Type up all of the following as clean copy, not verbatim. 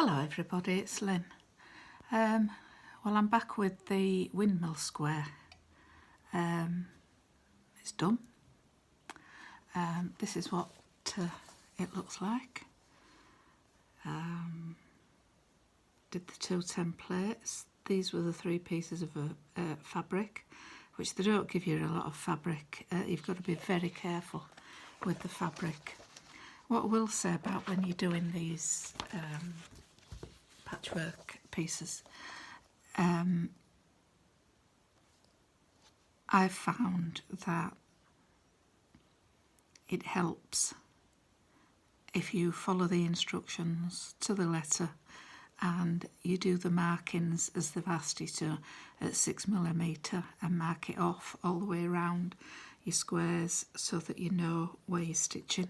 Hello everybody, it's Lynn. Well, I'm back with the Windmill square. It's done. This is what it looks like. Did the two templates. These were the 3 pieces of fabric, which they don't give you a lot of fabric. You've got to be very careful with the fabric. What I will say about when you're doing these patchwork pieces, I've found that it helps if you follow the instructions to the letter and you do the markings as they've asked you to at 6mm and mark it off all the way around your squares so that you know where you're stitching.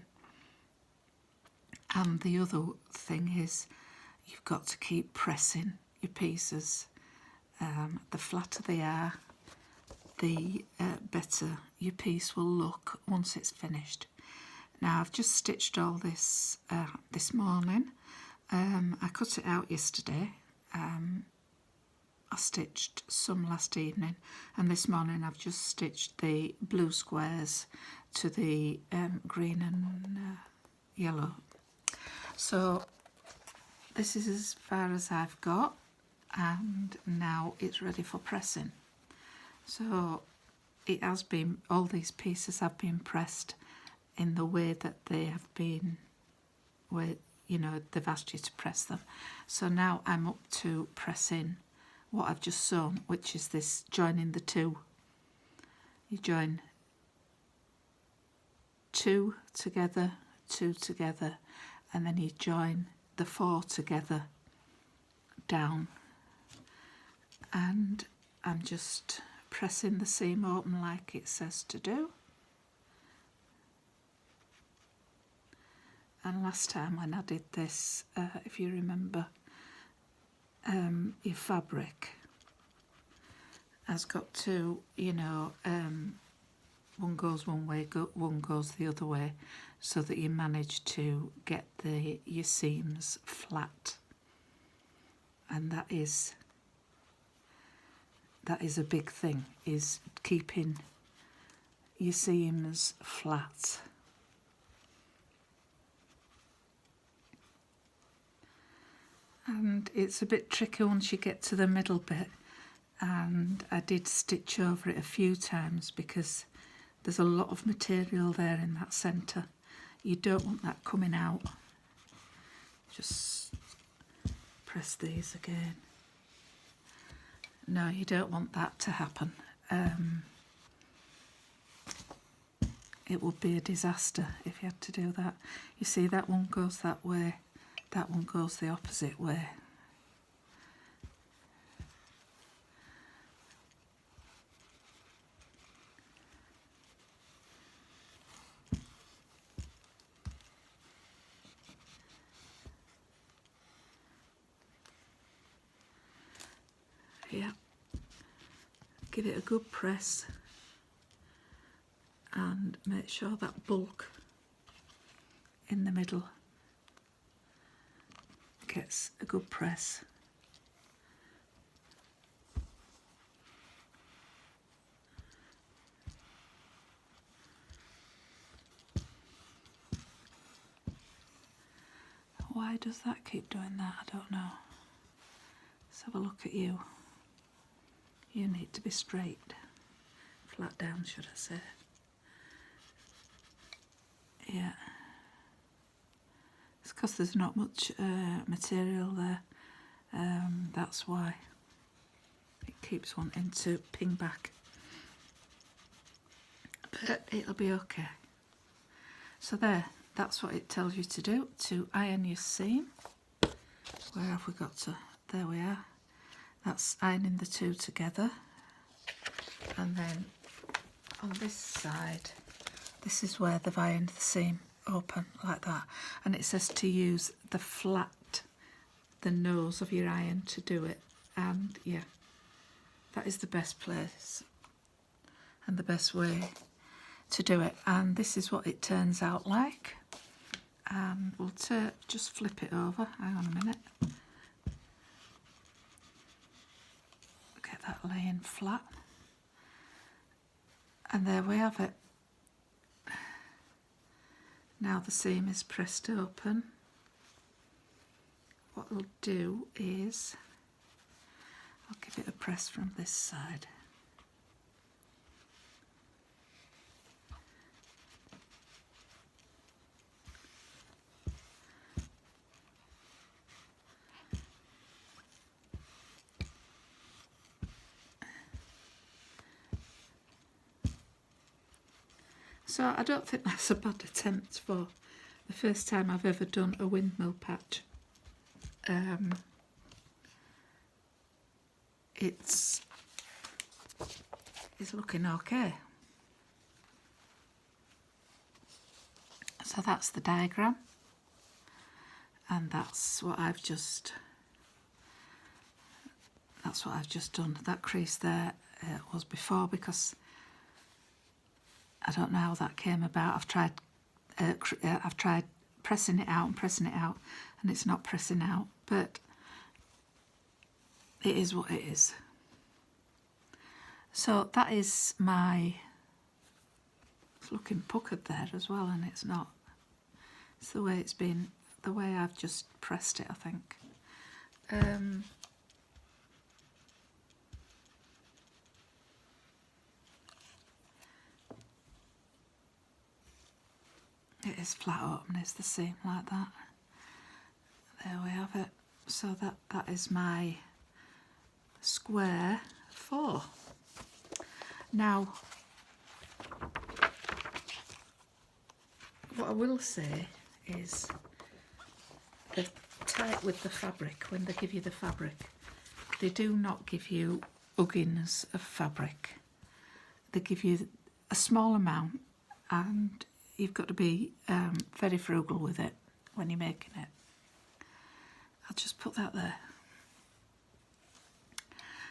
And the other thing is you've got to keep pressing your pieces. The flatter they are, the better your piece will look once it's finished. Now I've just stitched all this this morning. I cut it out yesterday. I stitched some last evening, and this morning I've just stitched the blue squares to the green and yellow. So this is as far as I've got, and now it's ready for pressing. So it has been, all these pieces have been pressed in the way that they have been, where, you know, they've asked you to press them. So now I'm up to pressing what I've just sewn, which is this joining the 2. You join 2 together, 2 together, and then you join the 4 together down. And I'm just pressing the seam open like it says to do. And last time when I did this, if you remember, your fabric has got to, you know, one goes one way, one goes the other way, so that you manage to get your seams flat. And that is a big thing, is keeping your seams flat. And it's a bit tricky once you get to the middle bit, and I did stitch over it a few times because there's a lot of material there in that centre. You don't want that coming out. Just press these again. No, you don't want that to happen. It would be a disaster if you had to do that. You see, that one goes that way, that one goes the opposite way. Yeah, give it a good press and make sure that bulk in the middle gets a good press. Why does that keep doing that? I don't know. Let's have a look at you. You need to be straight, flat down, should I say. Yeah. It's because there's not much material there. That's why it keeps wanting to ping back. But it'll be okay. So there, that's what it tells you to do, to iron your seam. Where have we got to? There we are. That's ironing the 2 together. And then on this side, this is where they've ironed the seam open like that. And it says to use the nose of your iron to do it. And yeah, that is the best place and the best way to do it. And this is what it turns out like. And we'll just flip it over. Hang on a minute. flat. And there we have it. Now the seam is pressed open. What I'll do is I'll give it a press from this side. So I don't think that's a bad attempt for the first time I've ever done a windmill patch. It's looking okay. So that's the diagram, and that's what I've just done. That crease there was before, because I don't know how that came about. I've tried pressing it out, and it's not pressing out, but it is what it is. So that is it's looking puckered there as well, and it's not. It's the way it's been, the way I've just pressed it, I think. It is flat open, it's the seam like that. There we have it. So that is my square 4. Now, what I will say is they're tight with the fabric. When they give you the fabric, they do not give you uggins of fabric. They give you a small amount, and you've got to be very frugal with it when you're making it. I'll just put that there.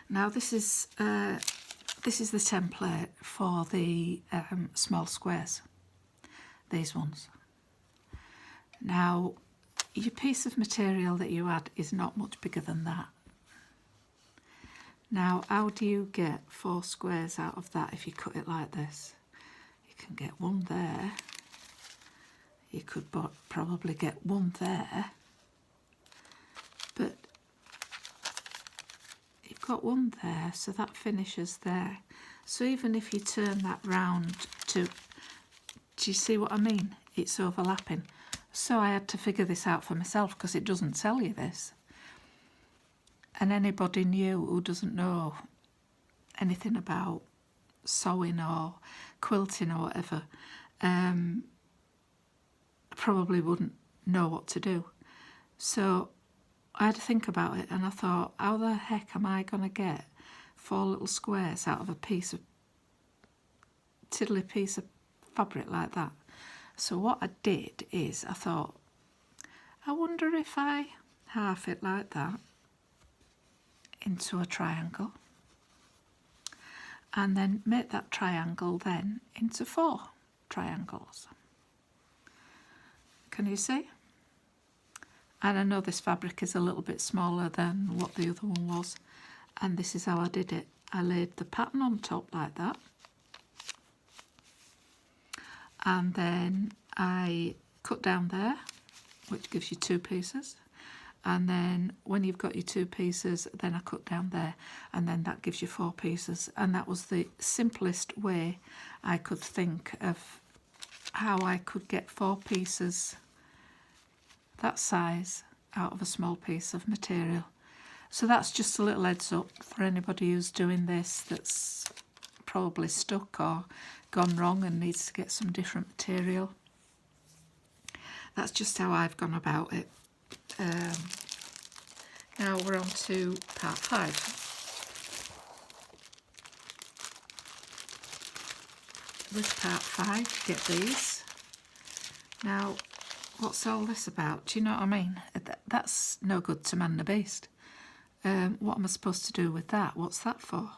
Now this is the template for the small squares, these ones. Now your piece of material that you add is not much bigger than that. Now how do you get 4 squares out of that if you cut it like this? You can get one there. You could probably get one there, but you've got one there, so that finishes there. So even if you turn that round do you see what I mean? It's overlapping. So I had to figure this out for myself, because it doesn't tell you this. And anybody new who doesn't know anything about sewing or quilting or whatever, probably wouldn't know what to do. So I had to think about it, and I thought, how the heck am I going to get 4 little squares out of a tiddly piece of fabric like that? So what I did is I thought, I wonder if I half it like that into a triangle, and then make that triangle then into 4 triangles. Can you see? And I know this fabric is a little bit smaller than what the other one was, and this is how I did it. I laid the pattern on top like that, and then I cut down there, which gives you 2 pieces, and then when you've got your 2 pieces, then I cut down there, and then that gives you 4 pieces. And that was the simplest way I could think of how I could get 4 pieces that size out of a small piece of material. So that's just a little heads up for anybody who's doing this that's probably stuck or gone wrong and needs to get some different material. That's just how I've gone about it. Now we're on to part 5. With part 5, get these. Now, what's all this about? Do you know what I mean? That's no good to man the beast. What am I supposed to do with that? What's that for?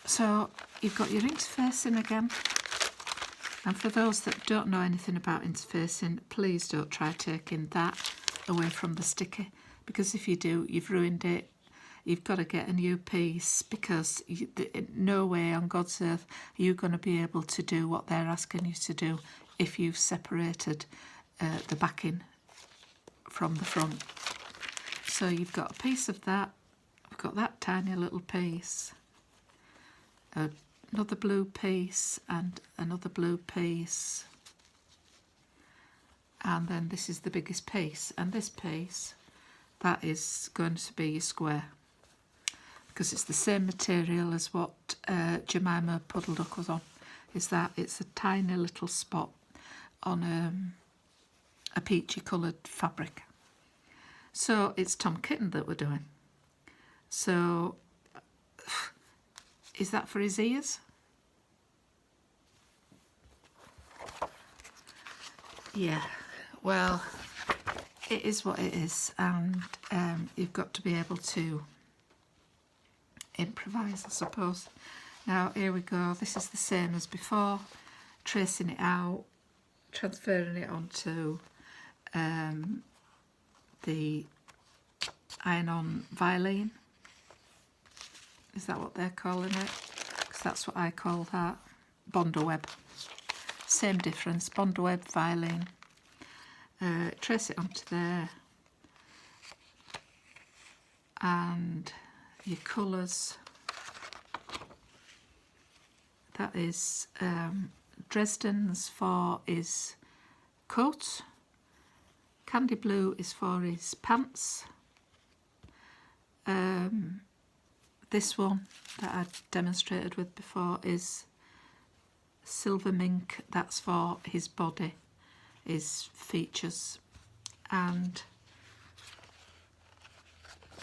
So you've got your interfacing again. And for those that don't know anything about interfacing, please don't try taking that away from the sticky, because if you do, you've ruined it. you've got to get a new piece, because no way on God's earth are you going to be able to do what they're asking you to do if you've separated the backing from the front. So you've got a piece of that. I've got that tiny little piece, another blue piece and another blue piece, and then this is the biggest piece, and this piece, that is going to be your square, because it's the same material as what Jemima Puddle Duck was on. Is that it's a tiny little spot on a peachy coloured fabric. So it's Tom Kitten that we're doing. So is that for his ears? Yeah, well, it is what it is, and you've got to be able to improvise, I suppose. Now here we go, this is the same as before, tracing it out, transferring it onto the iron-on violin. Is that what they're calling it? Because that's what I call that. Bonderweb. Same difference, Bonderweb violin. Trace it onto there. And your colours. That is Dresden's for his coat. Candy blue is for his pants. This one that I demonstrated with before is silver mink. That's for his body, his features. And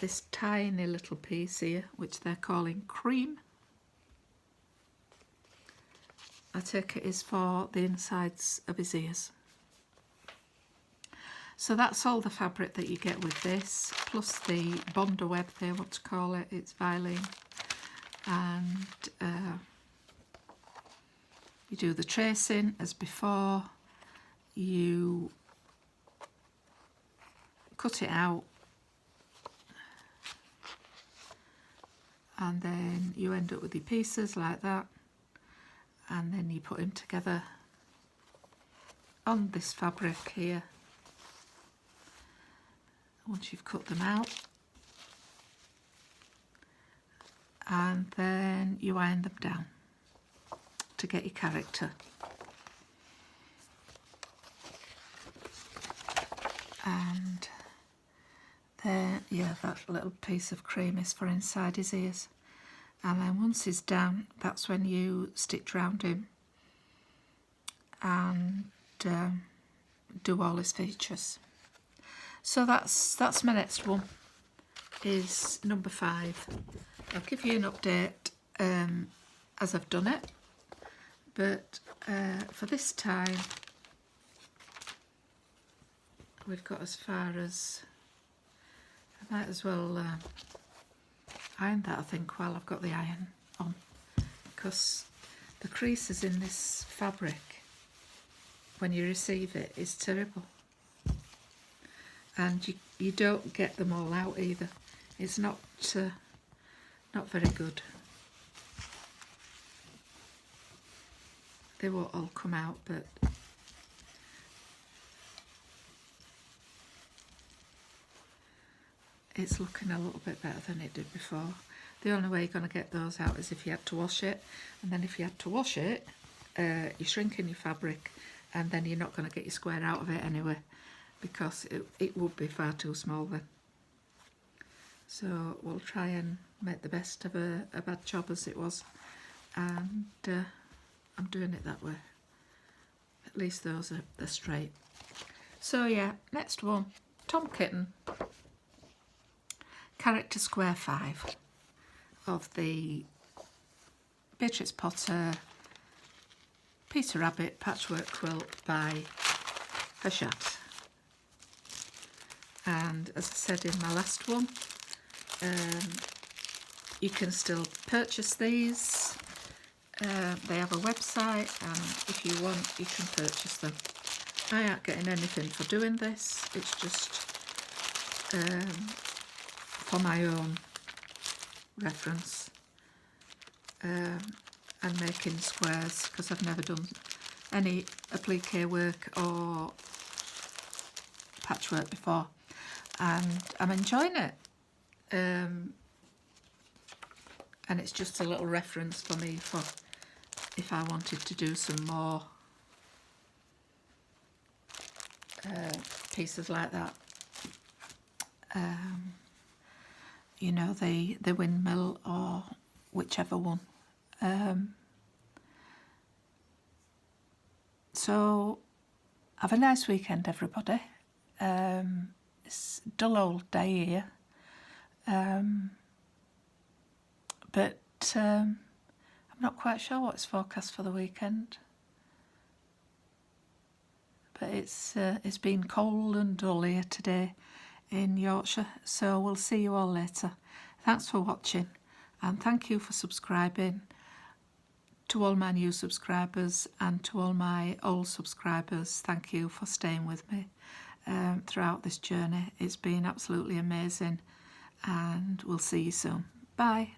this tiny little piece here, which they're calling cream, I take it is for the insides of his ears. So that's all the fabric that you get with this, plus the Bonderweb, they want to call it, it's violin. And you do the tracing as before, you cut it out, and then you end up with your pieces like that, and then you put them together on this fabric here. Once you've cut them out, and then you iron them down to get your character. And then, yeah, that little piece of cream is for inside his ears. And then once he's down, that's when you stitch round him and do all his features. So that's my next one, is number 5. I'll give you an update as I've done it, but for this time we've got as far as, I might as well iron that, I think, while I've got the iron on, because the creases in this fabric when you receive it is terrible. And you don't get them all out either. It's not very good. They won't all come out, but it's looking a little bit better than it did before. The only way you're going to get those out is if you had to wash it, and then if you had to wash it, you're shrinking your fabric, and then you're not going to get your square out of it anyway, because it would be far too small then. So we'll try and make the best of a bad job as it was, and I'm doing it that way. At least those are straight. So yeah, next one, Tom Kitten, character square 5 of the Beatrix Potter Peter Rabbit Patchwork Quilt by Hachette. And as I said in my last one, you can still purchase these. They have a website, and if you want, you can purchase them. I aren't getting anything for doing this. It's just for my own reference and making squares, because I've never done any applique work or patchwork before, and I'm enjoying it. And it's just a little reference for me for if I wanted to do some more pieces like that. You know, the Windmill or whichever one. So have a nice weekend, everybody. It's a dull old day here, but I'm not quite sure what's forecast for the weekend. But it's been cold and dull here today in Yorkshire, so we'll see you all later. Thanks for watching, and thank you for subscribing. To all my new subscribers and to all my old subscribers, thank you for staying with me throughout this journey. It's been absolutely amazing, and we'll see you soon. Bye.